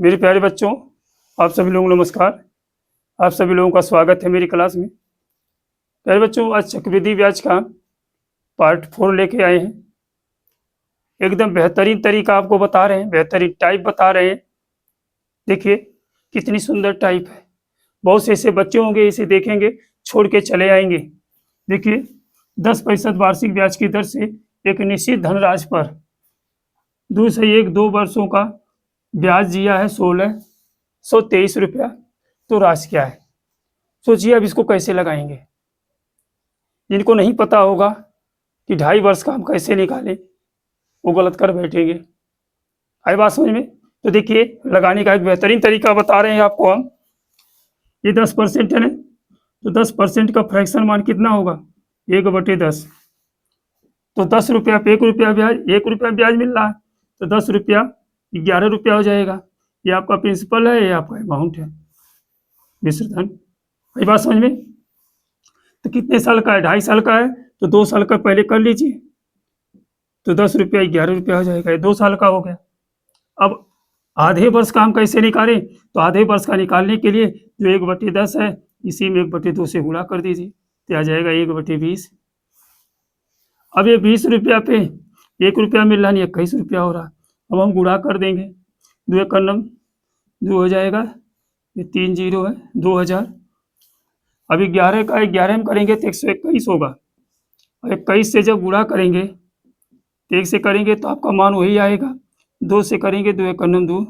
मेरे प्यारे बच्चों, आप सभी लोगों को नमस्कार। आप सभी लोगों का स्वागत है मेरी क्लास में। प्यारे बच्चों, आज चक्रवृद्धि ब्याज का पार्ट 4 लेके आए हैं। एकदम बेहतरीन तरीका आपको बता रहे हैं, बेहतरीन टाइप बता रहे हैं। देखिए कितनी सुंदर टाइप है। बहुत से ऐसे बच्चे होंगे, इसे देखेंगे छोड़ के चले आएंगे। देखिए 10% वार्षिक ब्याज की दर से एक निश्चित धनराशि पर 2 वर्षों का ब्याज दिया है 1623 रुपया। तो राशि क्या है? सोचिए अब इसको कैसे लगाएंगे। जिनको नहीं पता होगा कि 2.5 वर्ष का हम कैसे निकालें, वो गलत कर बैठेंगे। आई बात समझ में? तो देखिए लगाने का एक बेहतरीन तरीका बता रहे हैं आपको हम। ये 10% है ना, तो 10% का फ्रैक्शन मान कितना होगा? 1/10। तो 10 रुपया पे 1 रुपया ब्याज, 1 रुपया ब्याज मिल रहा है, तो 10 रुपया 11 रुपया हो जाएगा। ये आपका प्रिंसिपल है, ये आपका अमाउंट है, मिश्र धन। ये बात समझ में? तो कितने साल का है? 2.5 साल का है, तो 2 साल का पहले कर लीजिए, तो 10 रुपया 11 रुपया हो जाएगा। ये 2 साल का हो गया। अब आधे वर्ष का हम कैसे निकालें? तो आधे वर्ष का निकालने के लिए जो 1/10 है, इसी में 1/2 से गुणा कर दीजिए, तो आ जाएगा 1/20। अब ये 20 रुपया पे 1 रुपया मिल रहा है, 21 रुपया हो रहा है। अब हम गुणा कर देंगे, 2 एक नम 2 हो जाएगा, ये 3 0 है, 2000। अभी 11 का 11 में करेंगे तो 121 होगा, और 21 से जब गुणा करेंगे तो 1 से करेंगे तो आपका मान वही आएगा। 2 से करेंगे 2 एक नम 2,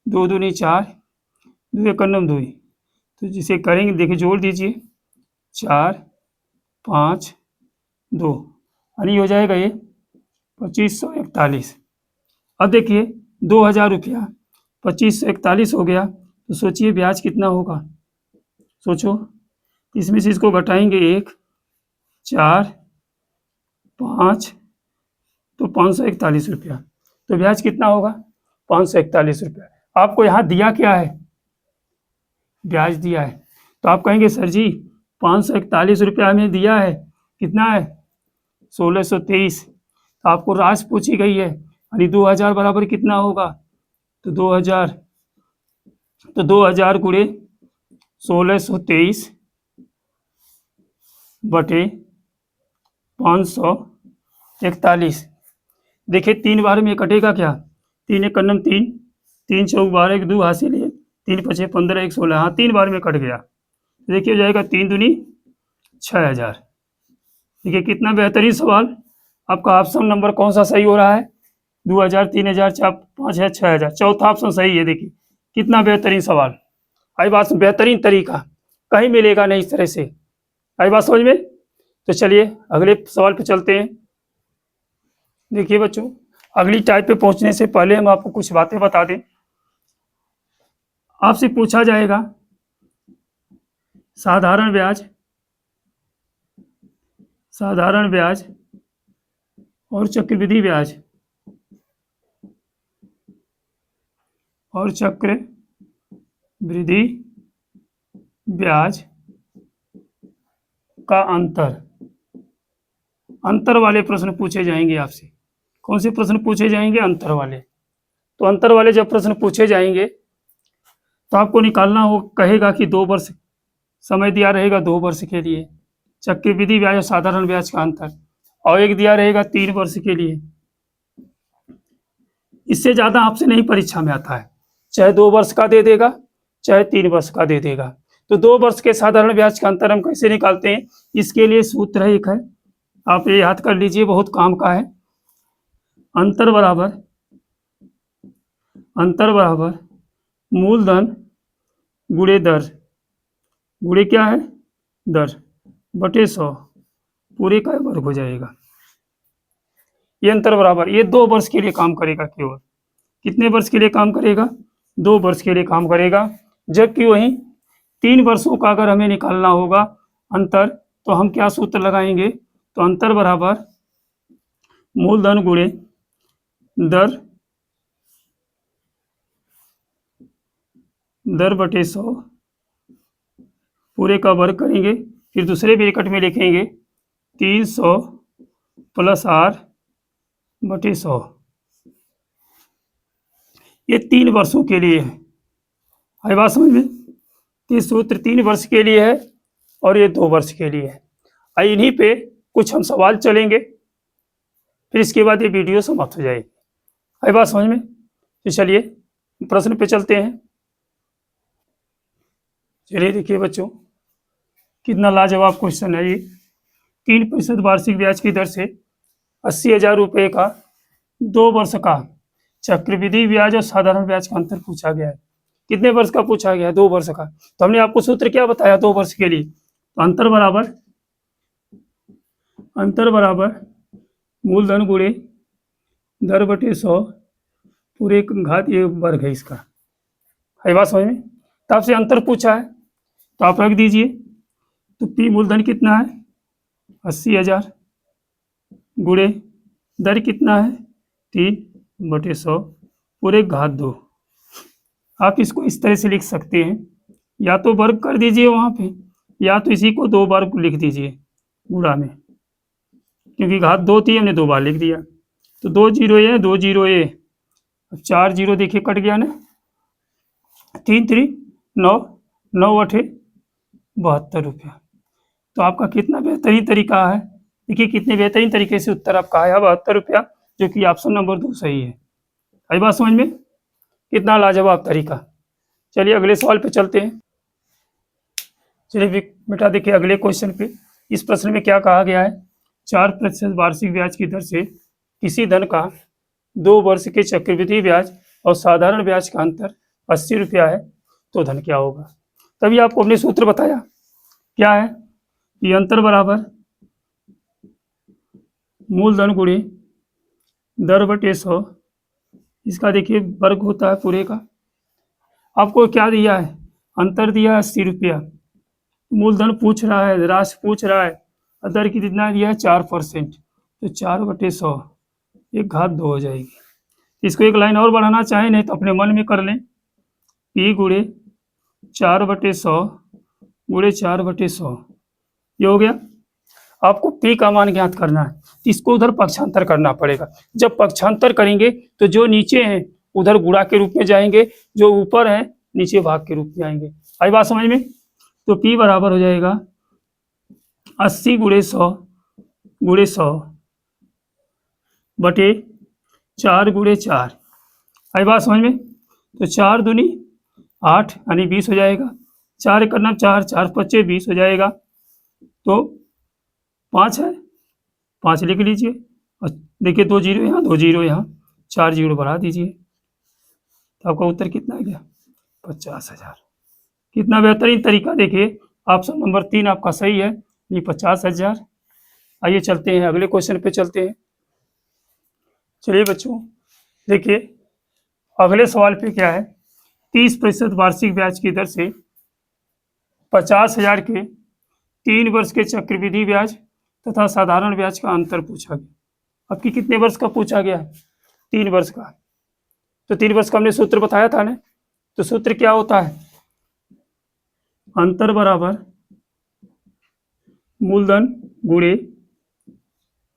2 दूनी 4, 2 एक नम 2। तो जिसे करेंगे देखिए जोड़ दीजिए, 4 5 2, यानी हो जाएगा ये 2541। अब देखिए 2000 रुपया 2541 हो गया, तो सोचिए ब्याज कितना होगा? सोचो, इसमें से इसको घटाएंगे 1 4 5, तो 541 रुपया। तो ब्याज कितना होगा? 541 रुपया। आपको यहाँ दिया क्या है? ब्याज दिया है। तो आप कहेंगे सर जी 541 रुपया हमें दिया है, कितना है? 1623। तो आपको राशि पूछी गई है, यानी 2000 बराबर कितना होगा? तो 2000 गुणे 1623 बटे 541। देखिए 3 बार में कटेगा क्या? 3 एक नम 3, 3 चौक 12, 1 2 हासिल है, 3 5 15, 1 16। हाँ 3 बार में कट गया। देखिए हो जाएगा 3 दूनी 6000। देखिए कितना बेहतरीन सवाल। आपका ऑप्शन नंबर कौन सा सही हो रहा है? 2000, 3000, 4 5000, 6000। चौथा ऑप्शन सही है। देखिए कितना बेहतरीन सवाल। आई बात, बेहतरीन तरीका कहीं मिलेगा नहीं इस तरह से। आई बात समझ में? तो चलिए अगले सवाल पे चलते हैं। देखिए बच्चों, अगली टाइप पे पहुंचने से पहले हम आपको कुछ बातें बता दें। आपसे पूछा जाएगा साधारण ब्याज, साधारण ब्याज और चक्रवृद्धि ब्याज, और चक्रवृद्धि ब्याज का अंतर वाले प्रश्न पूछे जाएंगे आपसे। कौन से प्रश्न पूछे जाएंगे? अंतर वाले। तो अंतर वाले जब प्रश्न पूछे जाएंगे तो आपको निकालना हो, कहेगा कि 2 वर्ष समय दिया रहेगा, 2 वर्ष के लिए चक्रवृद्धि ब्याज और साधारण ब्याज का अंतर, और एक दिया रहेगा 3 वर्ष के लिए। इससे ज्यादा आपसे नहीं परीक्षा में आता है, चाहे 2 वर्ष का दे देगा, चाहे 3 वर्ष का दे देगा। तो 2 वर्ष के साधारण ब्याज का अंतर हम कैसे निकालते हैं? इसके लिए सूत्र एक है, आप ये याद कर लीजिए, बहुत काम का है। अंतर बराबर मूलधन गुणे दर, गुणे क्या है? दर, बटे 100 पूरे का वर्ग हो जाएगा। ये अंतर बराबर, ये 2 वर्ष के लिए काम करेगा केवल। कितने वर्ष के लिए काम करेगा? 2 वर्ष के लिए काम करेगा। जबकि वहीं 3 वर्षों का अगर हमें निकालना होगा अंतर, तो हम क्या सूत्र लगाएंगे? तो अंतर बराबर मूलधन गुणे दर बटे 100 पूरे का वर्ग करेंगे। फिर दूसरे ब्रैकेट में लिखेंगे 300 प्लस R बटे 100। ये 3 वर्षों के लिए है। आई बात समझ में? ये सूत्र 3 वर्ष के लिए है और ये 2 वर्ष के लिए है। आई इन्हीं पे कुछ हम सवाल चलेंगे, फिर इसके बाद ये वीडियो समाप्त हो जाएगी। आई बात समझ में? तो चलिए प्रश्न पे चलते हैं। चलिए देखिए बच्चों, कितना लाजवाब क्वेश्चन है ये। 3% वार्षिक ब्याज की दर से 80,000 रुपये का 2 वर्ष का चक्रवृद्धि ब्याज और साधारण ब्याज का अंतर पूछा गया है। कितने वर्ष का पूछा गया है? 2 वर्ष का। तो हमने आपको सूत्र क्या बताया 2 वर्ष के लिए? तो अंतर बराबर मूलधन गुणे दर बटे 100 पूरे घात ये वर्ग है इसका। है बात समझ में? तो आपसे अंतर पूछा है तो आप रख दीजिए। तो पी मूलधन कितना है? 80,000 गुणे दर कितना है? 3/100 पूरे घात 2। आप इसको इस तरह से लिख सकते हैं, या तो वर्ग कर दीजिए वहाँ पे, या तो इसी को 2 बार लिख दीजिए गुणा में, क्योंकि घात 2 थी हमने 2 बार लिख दिया। तो 2 जीरो ये 2 जीरो ये, अब 4 जीरो देखिए कट गया ना, 3 3 9 9 8 72 रुपया। तो आपका कितना बेहतरीन तरीका है, देखिए कितने बेहतरीन तरीके से उत्तर आपका आया 72 रुपया, जो कि ऑप्शन नंबर 2 सही है। आई बात समझ में? कितना लाजवाब तरीका। चलिए अगले सवाल पे चलते हैं। चलिए बेटा देखिए अगले क्वेश्चन पे, इस प्रश्न में क्या कहा गया है? 4% वार्षिक ब्याज की दर से किसी धन का 2 वर्ष के चक्रवृद्धि ब्याज और साधारण ब्याज का अंतर 80 रुपया है, तो धन क्या होगा? तभी आपको हमने सूत्र बताया क्या है कि अंतर बराबर मूलधन गुणे दर बटे 100, इसका देखिए वर्ग होता है पूरे का। आपको क्या दिया है? अंतर दिया है 80 रुपया, मूलधन पूछ रहा है, राशि पूछ रहा है, दर की कितना दिया है? 4%। तो 4/100 एक घात 2 हो जाएगी। इसको एक लाइन और बढ़ाना चाहें नहीं तो अपने मन में कर लें, पी गुणे 4/100 गुणे 4/100, ये हो गया। आपको पी का मान ज्ञात करना है, इसको उधर पक्षांतर करना पड़ेगा। जब पक्षांतर करेंगे तो जो नीचे हैं उधर गुणा के रूप में जाएंगे, जो ऊपर है नीचे भाग के रूप में आएंगे। आई बात समझ में? तो पी बराबर हो जाएगा 80 गुणे 100 बटे 4 गुणे 4। आई बात समझ में? तो 4 दूनी 8 यानी 20 हो जाएगा। 4 करना 4 4 पच्चे 20 हो जाएगा। तो 5 है, 5 लिख लीजिए। और देखिए 2 जीरो यहाँ 2 जीरो यहाँ, 4 जीरो बढ़ा दीजिए, तो आपका उत्तर कितना आ गया? 50,000। कितना बेहतरीन तरीका। देखिए ऑप्शन नंबर 3 आपका सही है, ये 50,000। आइए चलते हैं अगले क्वेश्चन पे चलते हैं। चलिए बच्चों देखिए अगले सवाल पे क्या है? 30% वार्षिक ब्याज की दर से 50,000 के 3 वर्ष के चक्रवृद्धि ब्याज तथा साधारण ब्याज का अंतर पूछा गया। आपकी कितने वर्ष का पूछा गया है? 3 वर्ष का। तो 3 वर्ष का हमने सूत्र बताया था ना, तो सूत्र क्या होता है? अंतर बराबर मूलधन गुणे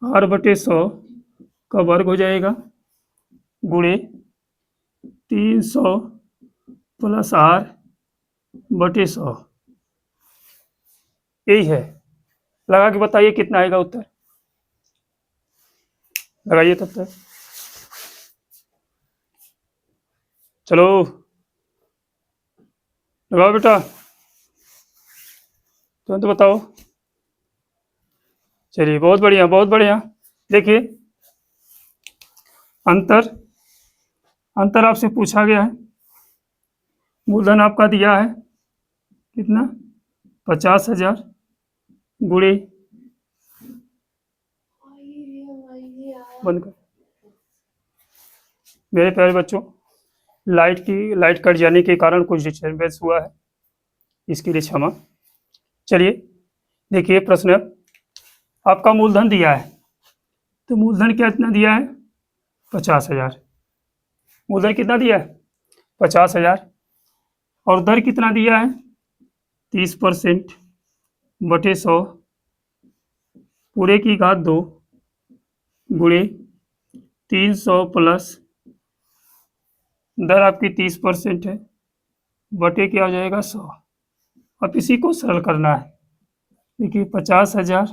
r/100 का वर्ग हो जाएगा गुणे 300 प्लस r/100। यही है। लगा के बताइए कितना आएगा उत्तर, लगाइए तब तक। चलो लगाओ बेटा, तुरंत बताओ। चलिए बहुत बढ़िया बहुत बढ़िया। देखिए अंतर आपसे पूछा गया है, मूलधन आपका दिया है कितना? 50,000 गुणे, बंद कर मेरे प्यारे बच्चों, लाइट कट जाने के कारण कुछ डिस्टर्बेंस हुआ है, इसके लिए क्षमा। चलिए देखिए प्रश्न, आपका मूलधन दिया है, तो मूलधन कितना दिया है? 50,000। मूलधन कितना दिया है? 50,000। और दर कितना दिया है? 30% बटे 100 पूरे की घात 2 गुणे 300 प्लस दर आपकी 30% है बटे क्या हो जाएगा 100। अब इसी को सरल करना है। देखिए 50,000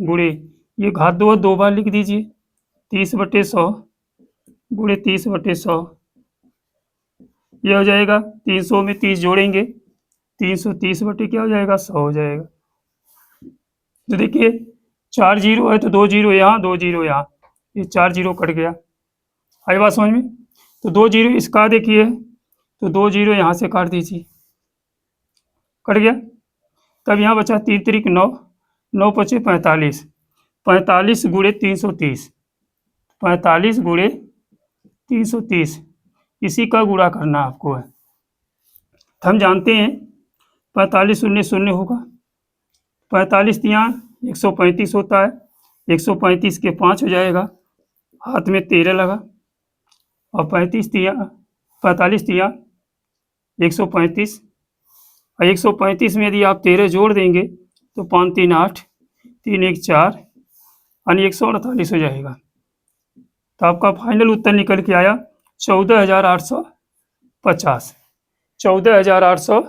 गुणे, ये घात 2 बार लिख दीजिए, 30/100 गुणे 30/100, ये हो जाएगा 300 में 30 जोड़ेंगे, 330 बटे क्या हो जाएगा 100 हो जाएगा। तो देखिए 4 जीरो है तो 2 जीरो यहाँ, 2 जीरो यहाँ, ये 4 जीरो कट गया। आई बात समझ में? तो 2 जीरो इसका देखिए, तो 2 जीरो यहाँ से काट दीजिए, कट गया। तब यहाँ बचा 3 त्रिक 9, 9 पचे 45, 45 गुणे 330, 45 गुणे 330, इसी का गुणा करना आपको है। तो हम जानते हैं 45 शून्य शून्य होगा, 45 यहाँ 135 होता है, 135 के 5 हो जाएगा, हाथ में 13 लगा, और 45 तिया 135, और 135 में यदि आप 13 जोड़ देंगे तो 5 3 8, 3 1 4, यानी 148 हो जाएगा। तो आपका फाइनल उत्तर निकल के आया 14,850, 14,850